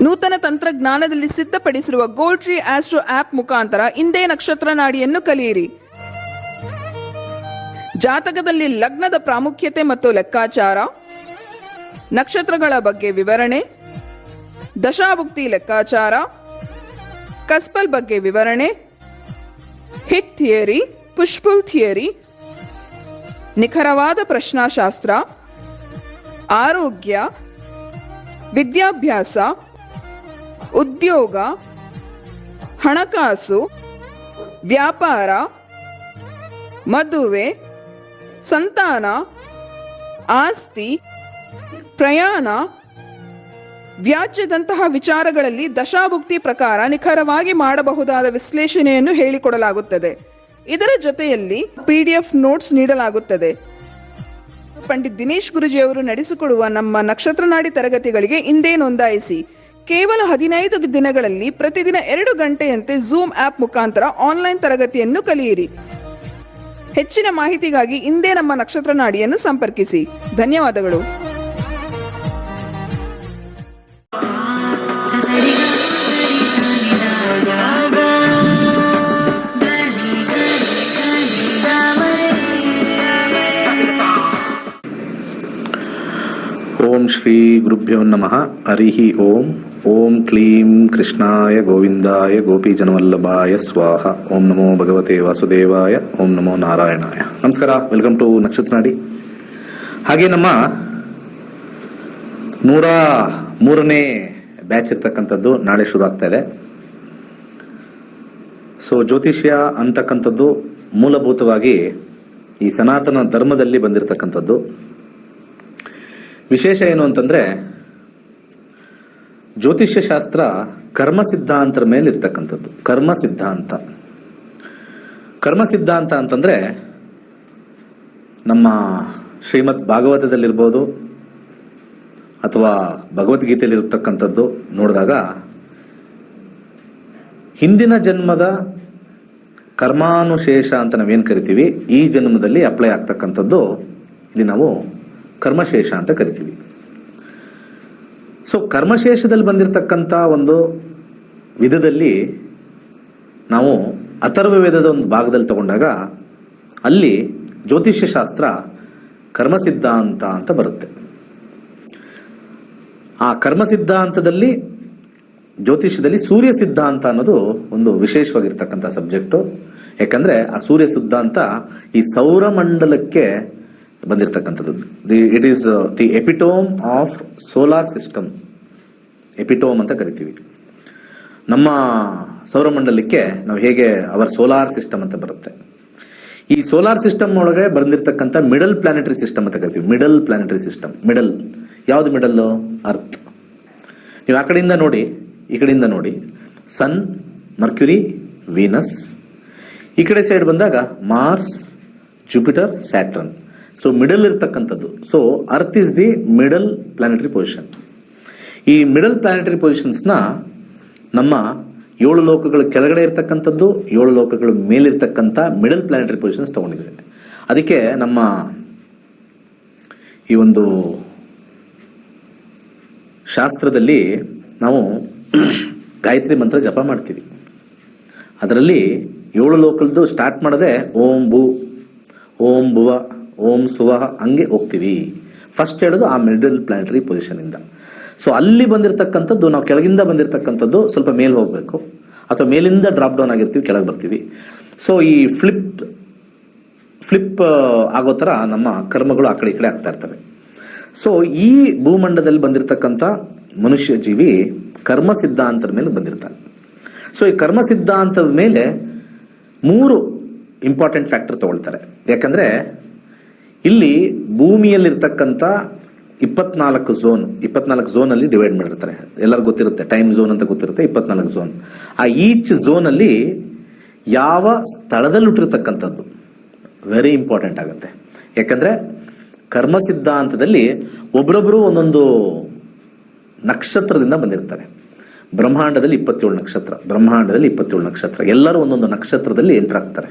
ನೂತನ ತಂತ್ರಜ್ಞಾನದಲ್ಲಿ ಸಿದ್ಧಪಡಿಸಿರುವ gold tree astro app ಮುಖಾಂತರ ಇಂದೇ ನಕ್ಷತ್ರ ನಾಡಿಯನ್ನು ಕಲಿಯಿರಿ. ಜಾತಕದಲ್ಲಿ ಲಗ್ನದ ಪ್ರಾಮುಖ್ಯತೆ ಮತ್ತು ಲೆಕ್ಕಾಚಾರ, ನಕ್ಷತ್ರಗಳ ಬಗ್ಗೆ ವಿವರಣೆ, ದಶಾಭುಕ್ತಿ ಲೆಕ್ಕಾಚಾರ, ಕಸ್ಪಲ್ ಬಗ್ಗೆ ವಿವರಣೆ, ಹಿಟ್ ಥಿಯರಿ, ಪುಷ್ಪುಲ್ ಥಿಯರಿ, ನಿಖರವಾದ ಪ್ರಶ್ನಾಶಾಸ್ತ್ರ, ಆರೋಗ್ಯ, ವಿದ್ಯಾಭ್ಯಾಸ, ಉದ್ಯೋಗ, ಹಣಕಾಸು, ವ್ಯಾಪಾರ, ಮದುವೆ, ಸಂತಾನ, ಆಸ್ತಿ, ಪ್ರಯಾಣ, ವ್ಯಾಜ್ಯದಂತಹ ವಿಚಾರಗಳಲ್ಲಿ ದಶಾಭುಕ್ತಿ ಪ್ರಕಾರ ನಿಖರವಾಗಿ ಮಾಡಬಹುದಾದ ವಿಶ್ಲೇಷಣೆಯನ್ನು ಹೇಳಿಕೊಡಲಾಗುತ್ತದೆ. ಇದರ ಜೊತೆಯಲ್ಲಿ PDF ನೋಟ್ಸ್ ನೀಡಲಾಗುತ್ತದೆ. ಪಂಡಿತ್ ದಿನೇಶ್ ಗುರುಜಿಯವರು ನಡೆಸಿಕೊಡುವ ನಮ್ಮ ನಕ್ಷತ್ರ ನಾಡಿ ತರಗತಿಗಳಿಗೆ ಇಂದೇ ನೋಂದಾಯಿಸಿ. ಕೇವಲ 15 ದಿನಗಳಲ್ಲಿ ಪ್ರತಿದಿನ 2 ಗಂಟೆಯಂತೆ ಝೂಮ್ ಆಪ್ ಮುಖಾಂತರ ಆನ್ಲೈನ್ ತರಗತಿಯನ್ನು ಕಲಿಯಿರಿ. ಹೆಚ್ಚಿನ ಮಾಹಿತಿಗಾಗಿ ಇಂದೇ ನಮ್ಮ ನಕ್ಷತ್ರ ನಾಡಿಯನ್ನು ಸಂಪರ್ಕಿಸಿ. ಧನ್ಯವಾದಗಳು. ಓಂ ಶ್ರೀ ಗುರುಭ್ಯೋ ನಮಃ. ಹರಿ ಓಂ. ಓಂ ಕ್ಲೀಂ ಕೃಷ್ಣಾಯ ಗೋವಿಂದಾಯ ಗೋಪೀಜನವಲ್ಲಭಾಯ ಸ್ವಾಹ. ಓಂ ನಮೋ ಭಗವತೆ ವಾಸುದೇವಾಯ. ಓಂ ನಮೋ ನಾರಾಯಣಾಯ. ನಮಸ್ಕಾರ, ವೆಲ್ಕಮ್ ಟು ನಕ್ಷತ್ರ ನಾಡಿ. ಹಾಗೆ ನಮ್ಮ 103ನೇ ಬ್ಯಾಚ್ ಇರ್ತಕ್ಕಂಥದ್ದು ನಾಳೆ ಶುರು ಆಗ್ತಾ ಇದೆ. ಸೊ ಜ್ಯೋತಿಷ್ಯ ಅಂತಕ್ಕಂಥದ್ದು ಮೂಲಭೂತವಾಗಿ ಈ ಸನಾತನ ಧರ್ಮದಲ್ಲಿ ಬಂದಿರತಕ್ಕಂಥದ್ದು. ವಿಶೇಷ ಏನು ಅಂತಂದ್ರೆ, ಜ್ಯೋತಿಷ್ಯ ಶಾಸ್ತ್ರ ಕರ್ಮ ಸಿದ್ಧಾಂತರ ಮೇಲೆ ಇರ್ತಕ್ಕಂಥದ್ದು. ಕರ್ಮ ಸಿದ್ಧಾಂತ ಅಂತಂದ್ರೆ ನಮ್ಮ ಶ್ರೀಮದ್ ಭಾಗವತದಲ್ಲಿರ್ಬೋದು ಅಥವಾ ಭಗವದ್ಗೀತೆಯಲ್ಲಿ ಇರತಕ್ಕಂಥದ್ದು ನೋಡಿದಾಗ ಹಿಂದಿನ ಜನ್ಮದ ಕರ್ಮಾನುಶೇಷ ಅಂತ ನಾವೇನು ಕರಿತೀವಿ, ಈ ಜನ್ಮದಲ್ಲಿ ಅಪ್ಲೈ ಆಗ್ತಕ್ಕಂಥದ್ದು ಇಲ್ಲಿ ನಾವು ಕರ್ಮಶೇಷ ಅಂತ ಕರಿತೀವಿ. ಸೊ ಕರ್ಮಶೇಷದಲ್ಲಿ ಬಂದಿರತಕ್ಕಂಥ ಒಂದು ವಿಧದಲ್ಲಿ ನಾವು ಅಥರ್ವ ವೇದದ ಒಂದು ಭಾಗದಲ್ಲಿ ತಗೊಂಡಾಗ ಅಲ್ಲಿ ಜ್ಯೋತಿಷ್ಯ ಶಾಸ್ತ್ರ ಕರ್ಮ ಸಿದ್ಧಾಂತ ಅಂತ ಬರುತ್ತೆ. ಆ ಕರ್ಮ ಸಿದ್ಧಾಂತದಲ್ಲಿ ಜ್ಯೋತಿಷ್ಯದಲ್ಲಿ ಸೂರ್ಯ ಸಿದ್ಧಾಂತ ಅನ್ನೋದು ಒಂದು ವಿಶೇಷವಾಗಿರ್ತಕ್ಕಂಥ ಸಬ್ಜೆಕ್ಟು. ಯಾಕಂದ್ರೆ ಆ ಸೂರ್ಯ ಸಿದ್ಧಾಂತ ಈ ಸೌರಮಂಡಲಕ್ಕೆ ಬಂದಿರತಕ್ಕಂಥದ್ದು. It is the epitome of solar system. Epitome ಅಂತ ಕರಿತೀವಿ. ನಮ್ಮ ಸೌರಮಂಡಲಕ್ಕೆ ನಾವು ಹೇಗೆ ಅವರ್ ಸೋಲಾರ್ ಸಿಸ್ಟಮ್ ಅಂತ ಬರುತ್ತೆ. ಈ ಸೋಲಾರ್ ಸಿಸ್ಟಮ್ ಒಳಗೆ ಬಂದಿರತಕ್ಕಂಥ ಮಿಡಲ್ ಪ್ಲಾನೆಟರಿ ಸಿಸ್ಟಮ್ ಅಂತ ಕರಿತೀವಿ. Middle planetary system. ಮಿಡಲ್ ಯಾವ್ದು? Middle earth. ನೀವು ಆ ಕಡೆಯಿಂದ ನೋಡಿ, ಈ ಕಡೆಯಿಂದ ನೋಡಿ, ಸನ್, ಮರ್ಕ್ಯುರಿ, ವೀನಸ್. ಈ ಕಡೆ ಸೈಡ್ ಬಂದಾಗ Mars, Jupiter, Saturn. So middle ಇರ್ತಕ್ಕಂಥದ್ದು. So earth is the middle planetary position. ಈ ಮಿಡಲ್ ಪ್ಲಾನೆಟರಿ ಪೊಸಿಷನ್ಸ್ನ ನಮ್ಮ 7 ಲೋಕಗಳ ಕೆಳಗಡೆ ಇರ್ತಕ್ಕಂಥದ್ದು, 7 ಲೋಕಗಳ ಮೇಲಿರ್ತಕ್ಕಂಥ ಮಿಡಲ್ ಪ್ಲಾನೆಟರಿ ಪೊಸಿಷನ್ಸ್ ತಗೊಂಡಿದ್ದೇವೆ. ಅದಕ್ಕೆ ನಮ್ಮ ಈ ಒಂದು ಶಾಸ್ತ್ರದಲ್ಲಿ ನಾವು ಗಾಯತ್ರಿ ಮಂತ್ರ ಜಪ ಮಾಡ್ತೀವಿ. ಅದರಲ್ಲಿ 7 ಲೋಕದ್ದು ಸ್ಟಾರ್ಟ್ ಮಾಡದೆ ಓಂ ಭೂ, ಓಂ ಭುವ, ಓಂ ಸುವಹ ಹಂಗೆ ಹೋಗ್ತೀವಿ. ಫಸ್ಟ್ ಹೇಳೋದು ಆ ಮಿಡಲ್ ಪ್ಲಾನೆಟರಿ ಪೊಸಿಷನ್ ಇಂದ. ಸೊ ಅಲ್ಲಿ ಬಂದಿರತಕ್ಕಂಥದ್ದು, ನಾವು ಕೆಳಗಿಂದ ಬಂದಿರತಕ್ಕಂಥದ್ದು ಸ್ವಲ್ಪ ಮೇಲ್ ಹೋಗ್ಬೇಕು, ಅಥವಾ ಮೇಲಿಂದ ಡ್ರಾಪ್ ಡೌನ್ ಆಗಿರ್ತೀವಿ, ಕೆಳಗೆ ಬರ್ತೀವಿ. ಸೊ ಈ ಫ್ಲಿಪ್ ಆಗೋ ತರ ನಮ್ಮ ಕರ್ಮಗಳು ಆ ಕಡೆ ಈ ಕಡೆ ಆಗ್ತಾ ಇರ್ತವೆ. ಸೊ ಈ ಭೂಮಂಡಲದಲ್ಲಿ ಬಂದಿರತಕ್ಕಂಥ ಮನುಷ್ಯ ಜೀವಿ ಕರ್ಮ ಸಿದ್ಧಾಂತದ ಮೇಲೆ ಬಂದಿರ್ತಾನೆ. ಸೊ ಈ ಕರ್ಮ ಸಿದ್ಧಾಂತದ ಮೇಲೆ 3 ಇಂಪಾರ್ಟೆಂಟ್ ಫ್ಯಾಕ್ಟರ್ ತಗೊಳ್ತಾರೆ. ಯಾಕಂದ್ರೆ ಇಲ್ಲಿ ಭೂಮಿಯಲ್ಲಿರ್ತಕ್ಕಂಥ 24 ಝೋನ್ ಅಲ್ಲಿ ಡಿವೈಡ್ ಮಾಡಿರ್ತಾರೆ. ಎಲ್ಲರಿಗೂ ಗೊತ್ತಿರುತ್ತೆ, ಟೈಮ್ ಝೋನ್ ಅಂತ ಗೊತ್ತಿರುತ್ತೆ. 24 ಝೋನ್. ಆ ಈಚ್ ಝೋನ್ ಅಲ್ಲಿ ಯಾವ ಸ್ಥಳದಲ್ಲಿ ಹುಟ್ಟಿರ್ತಕ್ಕಂಥದ್ದು ವೆರಿ ಇಂಪಾರ್ಟೆಂಟ್ ಆಗುತ್ತೆ. ಯಾಕಂದ್ರೆ ಕರ್ಮ ಸಿದ್ಧಾಂತದಲ್ಲಿ ಒಬ್ಬರೊಬ್ಬರು ಒಂದೊಂದು ನಕ್ಷತ್ರದಿಂದ ಬಂದಿರ್ತಾರೆ. ಬ್ರಹ್ಮಾಂಡದಲ್ಲಿ 27 ನಕ್ಷತ್ರ, ಎಲ್ಲರೂ ಒಂದೊಂದು ನಕ್ಷತ್ರದಲ್ಲಿ ಎಂಟರ್ ಆಗ್ತಾರೆ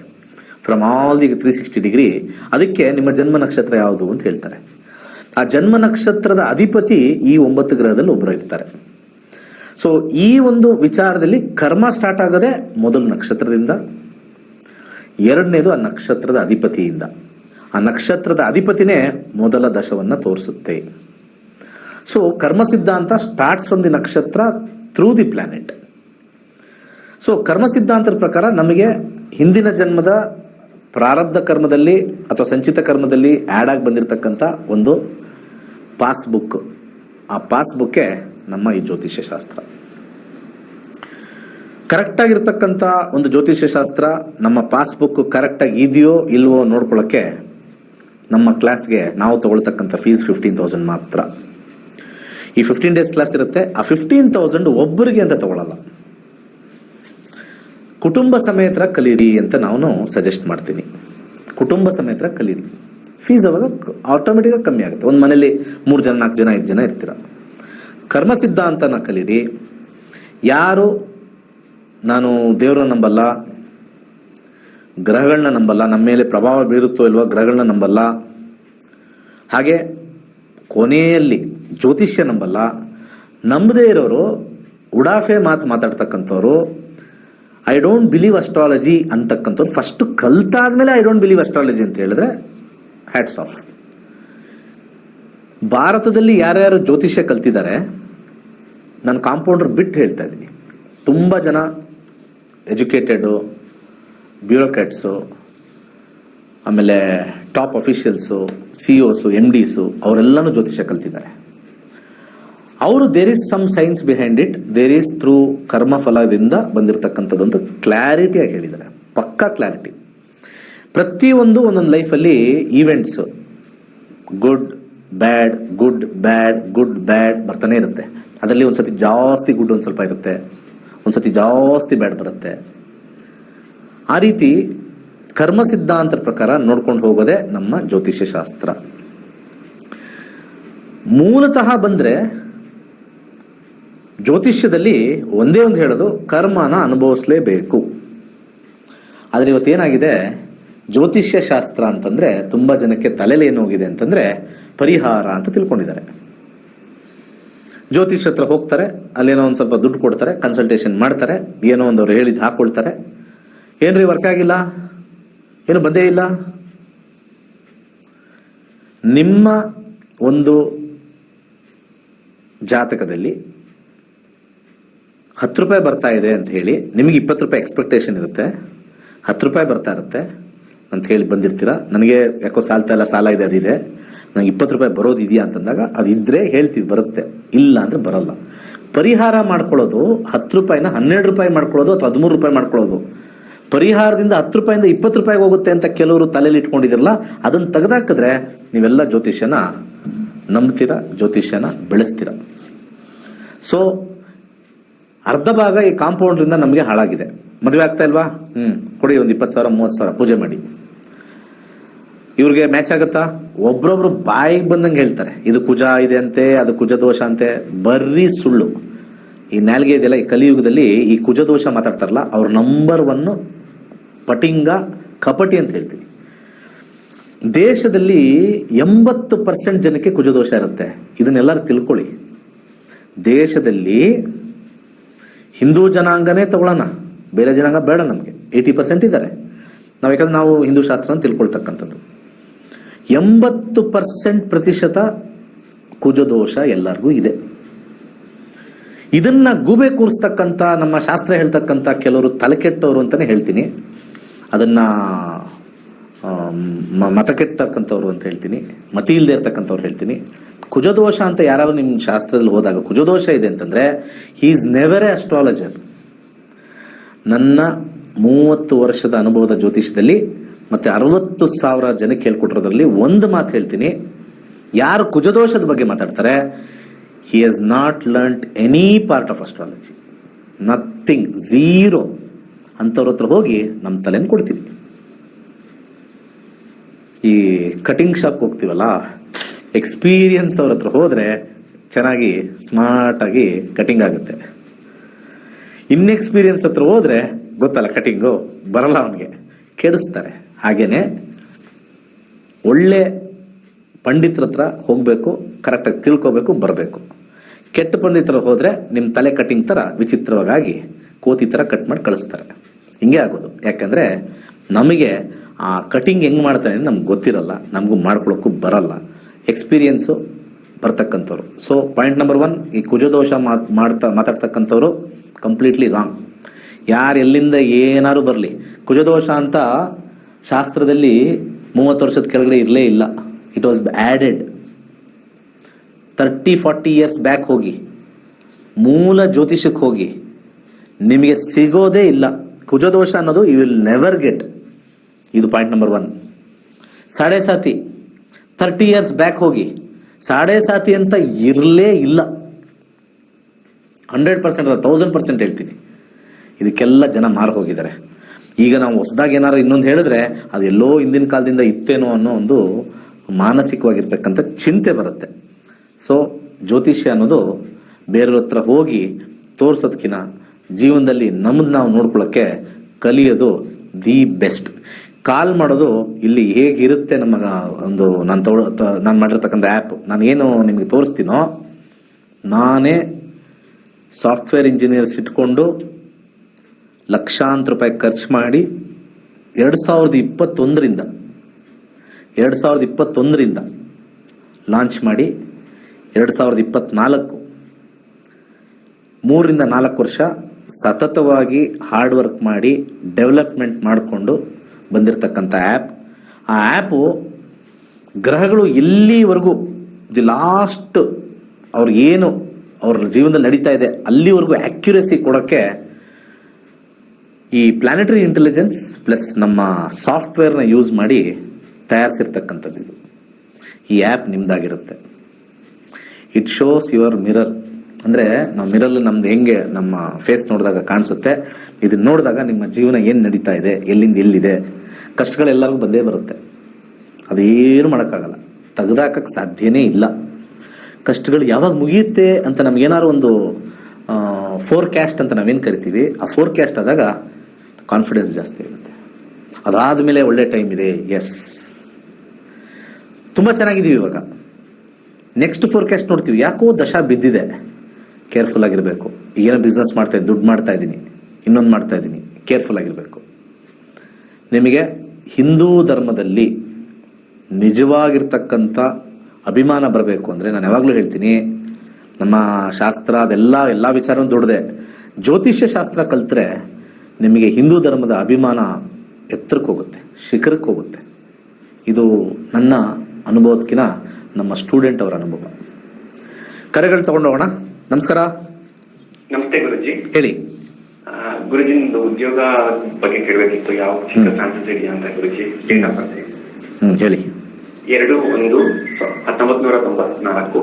ಫ್ರಮ್ ಆಲ್ ದಿ 360 ಡಿಗ್ರಿ. ಅದಕ್ಕೆ ನಿಮ್ಮ ಜನ್ಮ ನಕ್ಷತ್ರ ಯಾವುದು ಅಂತ ಹೇಳ್ತಾರೆ. ಆ ಜನ್ಮ ನಕ್ಷತ್ರದ ಅಧಿಪತಿ ಈ 9 ಗ್ರಹದಲ್ಲಿ ಒಬ್ಬರು ಇರ್ತಾರೆ. ಸೊ ಈ ಒಂದು ವಿಚಾರದಲ್ಲಿ ಕರ್ಮ ಸ್ಟಾರ್ಟ್ ಆಗೋದೇ ಮೊದಲು ನಕ್ಷತ್ರದಿಂದ, ಎರಡನೇದು ಆ ನಕ್ಷತ್ರದ ಅಧಿಪತಿಯಿಂದ. ಆ ನಕ್ಷತ್ರದ ಅಧಿಪತಿನೇ ಮೊದಲ ದಶವನ್ನ ತೋರಿಸುತ್ತೆ. ಸೊ ಕರ್ಮ ಸಿದ್ಧಾಂತ ಸ್ಟಾರ್ಟ್ಸ್ ಫ್ರಮ್ ದಿ ನಕ್ಷತ್ರ ಥ್ರೂ ದಿ ಪ್ಲಾನೆಟ್. ಸೊ ಕರ್ಮ ಸಿದ್ಧಾಂತದ ಪ್ರಕಾರ ನಮಗೆ ಹಿಂದಿನ ಜನ್ಮದ ಪ್ರಾರಬ್ಧ ಕರ್ಮದಲ್ಲಿ ಅಥವಾ ಸಂಚಿತ ಕರ್ಮದಲ್ಲಿ ಆಡ್ ಆಗಿ ಬಂದಿರತಕ್ಕಂಥ ಒಂದು ಪಾಸ್ಬುಕ್, ಆ ಪಾಸ್ಬುಕ್ಕೇ ನಮ್ಮ ಈ ಜ್ಯೋತಿಷ್ಯ ಶಾಸ್ತ್ರ. ಕರೆಕ್ಟ್ ಆಗಿರ್ತಕ್ಕಂಥ ಒಂದು ಜ್ಯೋತಿಷ್ಯ ಶಾಸ್ತ್ರ, ನಮ್ಮ ಪಾಸ್ಬುಕ್ ಕರೆಕ್ಟ್ ಆಗಿ ಇದೆಯೋ ಇಲ್ವೋ ನೋಡ್ಕೊಳ್ಳೋಕೆ ನಮ್ಮ ಕ್ಲಾಸ್ಗೆ ನಾವು ತಗೊಳ್ತಕ್ಕಂಥ ಫೀಸ್ 15,000 ಮಾತ್ರ. ಈ 15 days ಕ್ಲಾಸ್ ಇರುತ್ತೆ. ಆ 15,000 ಒಬ್ಬರಿಗೆ ಅಂತ ತಗೊಳ್ಳಲ್ಲ, ಕುಟುಂಬ ಸಮೇತ ಕಲೀರಿ ಅಂತ ನಾನು ಸಜೆಸ್ಟ್ ಮಾಡ್ತೀನಿ. ಕುಟುಂಬ ಸಮೇತ ಕಲೀರಿ, ಫೀಸ್ ಅವಾಗ ಆಟೋಮೆಟಿಕ್ ಕಮ್ಮಿ ಆಗುತ್ತೆ. ಒಂದು ಮನೇಲಿ 3 ಜನ 4 ಜನ 5 ಜನ ಇರ್ತೀರ. ಕರ್ಮ ಸಿದ್ಧಾಂತನ ಕಲೀರಿ. ಯಾರು ನಾನು ದೇವ್ರನ್ನ ನಂಬಲ್ಲ, ಗ್ರಹಗಳನ್ನ ನಂಬಲ್ಲ, ನಮ್ಮ ಮೇಲೆ ಪ್ರಭಾವ ಬೀರುತ್ತೋ ಇಲ್ವೋ ಗ್ರಹಗಳನ್ನ ನಂಬಲ್ಲ, ಹಾಗೆ ಕೊನೆಯಲ್ಲಿ ಜ್ಯೋತಿಷ್ಯ ನಂಬಲ್ಲ, ನಂಬದೇ ಇರೋರು ಉಡಾಫೆ ಮಾತಾಡ್ತಕ್ಕಂಥವ್ರು, ಐ ಡೋಂಟ್ ಬಿಲೀವ್ ಅಸ್ಟ್ರಾಲಜಿ ಅಂತಕ್ಕಂಥವ್ರು ಫಸ್ಟ್ ಕಲ್ತಾದ್ಮೇಲೆ ಐ ಡೋಂಟ್ ಬಿಲೀವ್ ಅಸ್ಟ್ರಾಲಜಿ ಅಂತ ಹೇಳಿದ್ರೆ ಹ್ಯಾಟ್ಸ್ ಆಫ್. ಭಾರತದಲ್ಲಿ ಯಾರ್ಯಾರು ಜ್ಯೋತಿಷ್ಯ ಕಲ್ತಿದ್ದಾರೆ, ನಾನು ಕಾಂಪೌಂಡರ್ ಬಿಟ್ಟು ಹೇಳ್ತಾ ಇದ್ದೀನಿ, ತುಂಬಾ ಜನ ಎಜುಕೇಟೆಡ್ ಬ್ಯೂರೋಕ್ರಾಟ್ಸು, ಆಮೇಲೆ ಟಾಪ್ ಅಫಿಷಿಯಲ್ಸು, ಸಿಇಒಸು, MDs ಅವರೆಲ್ಲನೂ ಜ್ಯೋತಿಷ್ಯ ಕಲ್ತಿದ್ದಾರೆ. ಅವರು there is some science behind it, there is through ಕರ್ಮಫಲದಿಂದ ಬಂದಿರತಕ್ಕಂಥದ್ದೊಂದು ಕ್ಲಾರಿಟಿಯಾಗಿ ಹೇಳಿದ್ದಾರೆ, ಪಕ್ಕಾ ಕ್ಲಾರಿಟಿ. ಪ್ರತಿಯೊಂದು ಒಂದೊಂದು ಲೈಫಲ್ಲಿ events good bad good bad good bad ಬರ್ತಾನೆ ಇರುತ್ತೆ. ಅದರಲ್ಲಿ ಒಂದ್ಸತಿ ಜಾಸ್ತಿ ಗುಡ್ ಒಂದ್ ಸ್ವಲ್ಪ ಇರುತ್ತೆ, ಒಂದ್ಸತಿ ಜಾಸ್ತಿ ಬ್ಯಾಡ್ ಬರುತ್ತೆ. ಆ ರೀತಿ ಕರ್ಮ ಸಿದ್ಧಾಂತದ ಪ್ರಕಾರ ನೋಡ್ಕೊಂಡು ಹೋಗೋದೇ ನಮ್ಮ ಜ್ಯೋತಿಷ್ಯ ಶಾಸ್ತ್ರ. ಮೂಲತಃ ಬಂದ್ರೆ ಜ್ಯೋತಿಷ್ಯದಲ್ಲಿ ಒಂದೇ ಒಂದು ಹೇಳೋದು, ಕರ್ಮನ ಅನುಭವಿಸಲೇಬೇಕು. ಆದ್ರೆ ಇವತ್ತೇನಾಗಿದೆ, ಜ್ಯೋತಿಷ್ಯ ಶಾಸ್ತ್ರ ಅಂತಂದ್ರೆ ತುಂಬಾ ಜನಕ್ಕೆ ತಲೆಯಲ್ಲಿ ಏನು ಹೋಗಿದೆ ಅಂತಂದ್ರೆ ಪರಿಹಾರ ಅಂತ ತಿಳ್ಕೊಂಡಿದ್ದಾರೆ. ಜ್ಯೋತಿಷ್ಯ ಹತ್ರ ಹೋಗ್ತಾರೆ, ಅಲ್ಲೇನೋ ಒಂದ್ ಸ್ವಲ್ಪ ದುಡ್ಡು ಕೊಡ್ತಾರೆ, ಕನ್ಸಲ್ಟೇಷನ್ ಮಾಡ್ತಾರೆ, ಏನೋ ಒಂದವ್ರು ಹೇಳಿದ್ ಹಾಕೊಳ್ತಾರೆ, ಏನ್ರಿ ವರ್ಕ್ ಆಗಿಲ್ಲ, ಏನು ಬಂದೇ ಇಲ್ಲ. ನಿಮ್ಮ ಒಂದು ಜಾತಕದಲ್ಲಿ 10 ರೂಪಾಯಿ ಬರ್ತಾ ಇದೆ ಅಂತ ಹೇಳಿ ನಿಮಗೆ 20 ರೂಪಾಯಿ ಎಕ್ಸ್ಪೆಕ್ಟೇಷನ್ ಇರುತ್ತೆ, 10 ರೂಪಾಯಿ ಬರ್ತಾ ಇರುತ್ತೆ ಅಂತ ಹೇಳಿ ಬಂದಿರ್ತೀರಾ. ನನಗೆ ಯಾಕೋ ಸಾಲ್ತಾ ಇಲ್ಲ, ಸಾಲ ಇದೆ, ಅದಿದೆ, ನಂಗೆ 20 ರೂಪಾಯಿ ಬರೋದಿದೆಯಾ ಅಂತಂದಾಗ ಅದಿದ್ರೆ ಹೇಳ್ತೀವಿ ಬರುತ್ತೆ, ಇಲ್ಲ ಅಂದ್ರೆ ಬರಲ್ಲ. ಪರಿಹಾರ ಮಾಡ್ಕೊಳ್ಳೋದು 10 ರೂಪಾಯಿನ 12 ರೂಪಾಯಿ ಮಾಡ್ಕೊಳ್ಳೋದು ಅಥವಾ 13 ರೂಪಾಯಿ ಮಾಡ್ಕೊಳ್ಳೋದು. ಪರಿಹಾರದಿಂದ 10 ರೂಪಾಯಿಂದ 20 ರೂಪಾಯಿಗೆ ಹೋಗುತ್ತೆ ಅಂತ ಕೆಲವರು ತಲೆಯಲ್ಲಿ ಇಟ್ಕೊಂಡಿದಿರಲ್ಲ, ಅದನ್ನ ತೆಗೆದಾಕಿದ್ರೆ ನೀವೆಲ್ಲ ಜ್ಯೋತಿಷ್ಯನ ನಂಬ್ತೀರಾ, ಜ್ಯೋತಿಷ್ಯನ ಬೆಳೆಸ್ತೀರ. ಸೊ ಅರ್ಧ ಭಾಗ ಈ ಕಾಂಪೌಂಡ್ರಿಂದ ನಮಗೆ ಹಾಳಾಗಿದೆ. ಮದುವೆ ಆಗ್ತಾ ಇಲ್ವಾ, ಕೊಡಿ ಒಂದು 20,000 30,000 ಪೂಜೆ ಮಾಡಿ. ಇವ್ರಿಗೆ ಮ್ಯಾಚ್ ಆಗತ್ತಾ? ಒಬ್ರೊಬ್ರು ಬಾಯಿಗೆ ಬಂದಂಗೆ ಹೇಳ್ತಾರೆ, ಇದು ಕುಜ ಇದೆ ಅಂತೆ, ಅದು ಕುಜ ದೋಷ ಅಂತೆ. ಬರ್ರಿ ಸುಳ್ಳು. ಈ ನಾಲ್ಗೆ ಇದೆಲ್ಲ ಈ ಕಲಿಯುಗದಲ್ಲಿ ಈ ಕುಜ ದೋಷ ಮಾತಾಡ್ತಾರಲ್ಲ, ಅವ್ರ ನಂಬರ್ 1 ಪಟಿಂಗ, ಕಪಟಿ ಅಂತ ಹೇಳ್ತೀನಿ. ದೇಶದಲ್ಲಿ 80% ಜನಕ್ಕೆ ಕುಜದೋಷ ಇರುತ್ತೆ. ಇದನ್ನೆಲ್ಲರೂ ತಿಳ್ಕೊಳ್ಳಿ. ದೇಶದಲ್ಲಿ ಹಿಂದೂ ಜನಾಂಗನೇ ತಗೊಳ್ಳೋಣ, ಬೇರೆ ಜನಾಂಗ ಬೇಡ ನಮಗೆ. 80% ಇದ್ದಾರೆ. ಯಾಕಂದ್ರೆ ನಾವು ಹಿಂದೂ ಶಾಸ್ತ್ರ ಅಂತ ತಿಳ್ಕೊಳ್ತಕ್ಕಂಥದ್ದು. 80% ಕುಜದೋಷ ಎಲ್ಲರಿಗೂ ಇದೆ. ಇದನ್ನ ಗೂಬೆ ಕೂರಿಸ್ತಕ್ಕಂಥ ನಮ್ಮ ಶಾಸ್ತ್ರ ಹೇಳ್ತಕ್ಕಂಥ ಕೆಲವರು ತಲೆ ಕೆಟ್ಟವರು ಅಂತಾನೆ ಹೇಳ್ತೀನಿ, ಅದನ್ನ ಮತ ಕೆಟ್ಟತಕ್ಕಂಥವ್ರು ಅಂತ ಹೇಳ್ತೀನಿ, ಮತಿ ಇಲ್ಲದೆ ಇರ್ತಕ್ಕಂಥವ್ರು ಹೇಳ್ತೀನಿ. ಕುಜದೋಷ ಅಂತ ಯಾರಾದ್ರೂ ನಿಮ್ ಶಾಸ್ತ್ರದಲ್ಲಿ ಹೋದಾಗ ಕುಜದೋಷ ಇದೆ ಅಂತಂದ್ರೆ he is never A astrologer. ನನ್ನ 30 ವರ್ಷದ ಅನುಭವದ ಜ್ಯೋತಿಷದಲ್ಲಿ ಮತ್ತೆ 60,000 ಜನಕ್ಕೆ ಹೇಳ್ಕೊಟ್ಟಿರೋದ್ರಲ್ಲಿ ಒಂದು ಮಾತು ಹೇಳ್ತೀನಿ, ಯಾರು ಕುಜದೋಷದ ಬಗ್ಗೆ ಮಾತಾಡ್ತಾರೆ, he has not learnt any part of astrology, nothing, zero. ಅಂತವ್ರ ಹತ್ರ ಹೋಗಿ ನಮ್ಮ ತಲೆನ ಕೊಡ್ತೀವಿ. ಈ ಕಟಿಂಗ್ ಶಾಪ್ ಹೋಗ್ತೀವಲ್ಲ, ಎಕ್ಸ್ಪೀರಿಯನ್ಸ್ ಅವ್ರ ಹತ್ರ ಹೋದ್ರೆ ಚೆನ್ನಾಗಿ ಸ್ಮಾರ್ಟ್ ಆಗಿ ಕಟಿಂಗ್ ಆಗುತ್ತೆ. ಇನ್ಎಕ್ಸ್ಪೀರಿಯನ್ಸ್ ಹತ್ರ ಹೋದ್ರೆ ಗೊತ್ತಲ್ಲ ಕಟಿಂಗು ಬರಲ್ಲ, ಅವನಿಗೆ ಕೆಡಿಸ್ತಾರೆ. ಹಾಗೇನೆ ಒಳ್ಳೆ ಪಂಡಿತರ ಹತ್ರ ಹೋಗ್ಬೇಕು, ಕರೆಕ್ಟಾಗಿ ತಿಳ್ಕೋಬೇಕು, ಬರಬೇಕು. ಕೆಟ್ಟ ಪಂಡಿತರ ಹೋದ್ರೆ ನಿಮ್ಮ ತಲೆ ಕಟಿಂಗ್ ತರ ವಿಚಿತ್ರವಾಗಿ ಕೋತಿ ತರ ಕಟ್ ಮಾಡಿ ಕಳಿಸ್ತಾರೆ. ಹಿಂಗೆ ಆಗೋದು. ಯಾಕಂದ್ರೆ ನಮಗೆ ಆ ಕಟಿಂಗ್ ಹೆಂಗ್ ಮಾಡ್ತಾನೆ ನಮ್ಗೆ ಗೊತ್ತಿರಲ್ಲ, ನಮಗೂ ಮಾಡ್ಕೊಳಕ್ಕೂ ಬರಲ್ಲ, ಎಕ್ಸ್ಪೀರಿಯನ್ಸು ಬರ್ತಕ್ಕಂಥವ್ರು. ಸೊ ಪಾಯಿಂಟ್ ನಂಬರ್ 1, ಈ ಕುಜದೋಷ ಮಾತಾಡ್ತಕ್ಕಂಥವ್ರು ಕಂಪ್ಲೀಟ್ಲಿ ರಾಂಗ್. ಯಾರು ಎಲ್ಲಿಂದ ಏನಾರು ಬರಲಿ, ಕುಜದೋಷ ಅಂತ ಶಾಸ್ತ್ರದಲ್ಲಿ 30 ವರ್ಷದ ಕೆಳಗಡೆ ಇರಲೇ ಇಲ್ಲ. It was added 30-40 years back. ಹೋಗಿ ಮೂಲ ಜ್ಯೋತಿಷಕ್ಕೆ ಹೋಗಿ, ನಿಮಗೆ ಸಿಗೋದೇ ಇಲ್ಲ ಕುಜದೋಷ ಅನ್ನೋದು. You will never get. ಇದು ಪಾಯಿಂಟ್ ನಂಬರ್ 1. ಸಾಡೆ ಸಾತಿ 30 ಇಯರ್ಸ್ ಬ್ಯಾಕ್ ಹೋಗಿ, ಸಾಡೆ ಸಾತಿ ಅಂತ ಇರಲೇ ಇಲ್ಲ. 100% 1000% ಹೇಳ್ತೀನಿ. ಇದಕ್ಕೆಲ್ಲ ಜನ ಮಾರು ಹೋಗಿದ್ದಾರೆ. ಈಗ ನಾವು ಹೊಸದಾಗಿ ಏನಾರು ಇನ್ನೊಂದು ಹೇಳಿದ್ರೆ ಅದು ಎಲ್ಲೋ ಹಿಂದಿನ ಕಾಲದಿಂದ ಇತ್ತೇನೋ ಅನ್ನೋ ಒಂದು ಮಾನಸಿಕವಾಗಿರ್ತಕ್ಕಂಥ ಚಿಂತೆ ಬರುತ್ತೆ. ಸೊ ಜ್ಯೋತಿಷ್ಯ ಅನ್ನೋದು ಬೇರೆಯವ್ರ ಹತ್ರ ಹೋಗಿ ತೋರ್ಸೋದಕ್ಕಿಂತ ಜೀವನದಲ್ಲಿ ನಮ್ಮದು ನಾವು ನೋಡ್ಕೊಳ್ಳೋಕ್ಕೆ ಕಲಿಯೋದು ದಿ ಬೆಸ್ಟ್. ಕಾಲ್ ಮಾಡೋದು ಇಲ್ಲಿ ಹೇಗಿರುತ್ತೆ ನಮ್ಮ ಒಂದು ನಾನು ಮಾಡಿರ್ತಕ್ಕಂಥ ಆ್ಯಪ್, ನಾನು ಏನು ನಿಮಗೆ ತೋರಿಸ್ತೀನೋ, ನಾನೇ ಸಾಫ್ಟ್ವೇರ್ ಇಂಜಿನಿಯರ್ಸ್ ಇಟ್ಕೊಂಡು ಲಕ್ಷಾಂತರ ರೂಪಾಯಿ ಖರ್ಚು ಮಾಡಿ 2021ರಿಂದ ಲಾಂಚ್ ಮಾಡಿ 2024 3-4 ವರ್ಷ ಸತತವಾಗಿ ಹಾರ್ಡ್ ವರ್ಕ್ ಮಾಡಿ ಡೆವಲಪ್ಮೆಂಟ್ ಮಾಡಿಕೊಂಡು ಬಂದಿರತಕ್ಕಂಥ ಆ್ಯಪ್. ಆ ಆ್ಯಪು ಗ್ರಹಗಳು ಎಲ್ಲಿವರೆಗೂ ದಿ ಲಾಸ್ಟ್ ಅವ್ರಿಗೇನು ಅವ್ರ ಜೀವನದಲ್ಲಿ ನಡೀತಾ ಇದೆ ಅಲ್ಲಿವರೆಗೂ ಆಕ್ಯುರಸಿ ಕೊಡೋಕ್ಕೆ ಈ ಪ್ಲಾನೆಟರಿ ಇಂಟೆಲಿಜೆನ್ಸ್ ಪ್ಲಸ್ ನಮ್ಮ ಸಾಫ್ಟ್ವೇರ್ನ ಯೂಸ್ ಮಾಡಿ ತಯಾರಿಸಿರ್ತಕ್ಕಂಥದ್ದು ಇದು. ಈ ಆ್ಯಪ್ ನಿಮ್ದಾಗಿರುತ್ತೆ. It shows your mirror. ಅಂದ್ರೆ ನಾವು ಮಿರರ್ ನಮ್ದು ಹೆಂಗೆ ನಮ್ಮ ಫೇಸ್ ನೋಡಿದಾಗ ಕಾಣಿಸುತ್ತೆ, ಇದನ್ನ ನೋಡಿದಾಗ ನಿಮ್ಮ ಜೀವನ ಏನ್ ನಡೀತಾ ಇದೆ, ಎಲ್ಲಿಂದ ಎಲ್ಲಿದೆ. ಕಷ್ಟಗಳೆಲ್ಲರಿಗೂ ಬಂದೇ ಬರುತ್ತೆ, ಅದೇನು ಮಾಡೋಕ್ಕಾಗಲ್ಲ, ತೆಗೆದಾಕಕ್ಕೆ ಸಾಧ್ಯನೇ ಇಲ್ಲ. ಕಷ್ಟಗಳು ಯಾವಾಗ ಮುಗಿಯುತ್ತೆ ಅಂತ ನಮ್ಗೇನಾದ್ರು ಒಂದು ಫೋರ್ಕ್ಯಾಸ್ಟ್ ಅಂತ ನಾವೇನು ಕರಿತೀವಿ, ಆ ಫೋರ್ಕ್ಯಾಸ್ಟ್ ಆದಾಗ ಕಾನ್ಫಿಡೆನ್ಸ್ ಜಾಸ್ತಿ ಆಗುತ್ತೆ. ಅದಾದ್ಮೇಲೆ ಒಳ್ಳೆ ಟೈಮ್ ಇದೆ, ಎಸ್ ತುಂಬಾ ಚೆನ್ನಾಗಿದೀವಿ ಇವಾಗ. ನೆಕ್ಸ್ಟ್ ಫೋರ್ಕ್ಯಾಸ್ಟ್ ನೋಡ್ತೀವಿ, ಯಾಕೋ ದಶ ಬಿದ್ದಿದೆ, ಕೇರ್ಫುಲ್ ಆಗಿರಬೇಕು. ಏನೋ ಬಿಸ್ನೆಸ್ ಮಾಡ್ತಾ ಇದ್ದೀನಿ, ದುಡ್ಡು ಮಾಡ್ತಾ ಇದ್ದೀನಿ, ಇನ್ನೊಂದು ಮಾಡ್ತಾ ಇದ್ದೀನಿ, ಕೇರ್ಫುಲ್ ಆಗಿರಬೇಕು. ನಿಮಗೆ ಹಿಂದೂ ಧರ್ಮದಲ್ಲಿ ನಿಜವಾಗಿರ್ತಕ್ಕಂಥ ಅಭಿಮಾನ ಬರಬೇಕು ಅಂದ್ರೆ, ನಾನು ಯಾವಾಗಲೂ ಹೇಳ್ತೀನಿ, ನಮ್ಮ ಶಾಸ್ತ್ರ ಎಲ್ಲ ವಿಚಾರ ದೊಡ್ಡದೆ. ಜ್ಯೋತಿಷ್ಯ ಶಾಸ್ತ್ರ ಕಲ್ತ್ರೆ ನಿಮಗೆ ಹಿಂದೂ ಧರ್ಮದ ಅಭಿಮಾನ ಎತ್ತರಕ್ಕೆ ಹೋಗುತ್ತೆ, ಶಿಖರಕ್ಕೆ ಹೋಗುತ್ತೆ. ಇದು ನನ್ನ ಅನುಭವಕ್ಕಿಂತ ನಮ್ಮ ಸ್ಟೂಡೆಂಟ್ ಅವರ ಅನುಭವ. ಕರೆಗಳು ತಗೊಂಡೋಗೋಣ. ನಮಸ್ಕಾರ. ನಮಸ್ತೆ ಗುರುಜಿ. ಹೇಳಿ. ಗುರುಜಿ, ನಿಮ್ದು ಉದ್ಯೋಗ ಬಗ್ಗೆ ಕೇಳಬೇಕಿತ್ತು. ಯಾವ ಚಿಕ್ಕ ಚಾನ್ಸಸ್ ಇದೆಯಾ ಅಂತ ಗುರುಜಿ. ಹೇಳಿ. 2/1/1994.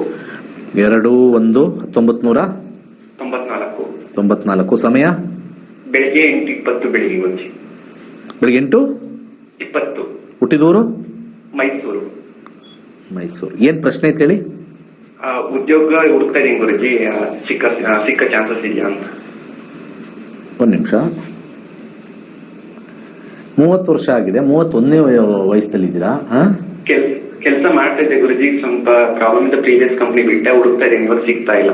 2/1/1994. ಸಮಯ ಬೆಳಿಗ್ಗೆ 8:20 ಬೆಳಿಗ್ಗೆ ಗುರುಜಿ. ಬೆಳಿಗ್ಗೆ 8:20. ಹುಟ್ಟಿದೂರು ಮೈಸೂರು. ಏನ್ ಪ್ರಶ್ನೆ ಐತೆ ಹೇಳಿ. ಉದ್ಯೋಗ ಹುಡುಕ್ತಾ ಇದೀನಿ ಗುರುಜಿ, ಸಿಕ್ಕ ಚಾನ್ಸಸ್ ಇದೆಯಾ ಅಂತ. ಒಂದ್ ನಿಮಿಷ. 30 ವರ್ಷ ಆಗಿದೆ, 31ನೇ ವಯಸ್ಸಲ್ಲಿ ಇದ್ದೀರಾ? ಕೆಲಸ ಮಾಡ್ತಾ ಇದ್ದೆ ಗುರುಜಿ, ಸ್ವಲ್ಪ ಪ್ರಾಬ್ಲಮ್ ಇದೆ. ಪ್ರೀವಿಯಸ್ ಕಂಪ್ನಿ ಬಿಟ್ಟೆ ಹುಡುಕ್ತಾ ಇದೀನಿ, ಇವಾಗ ಸಿಗ್ತಾ ಇಲ್ಲ.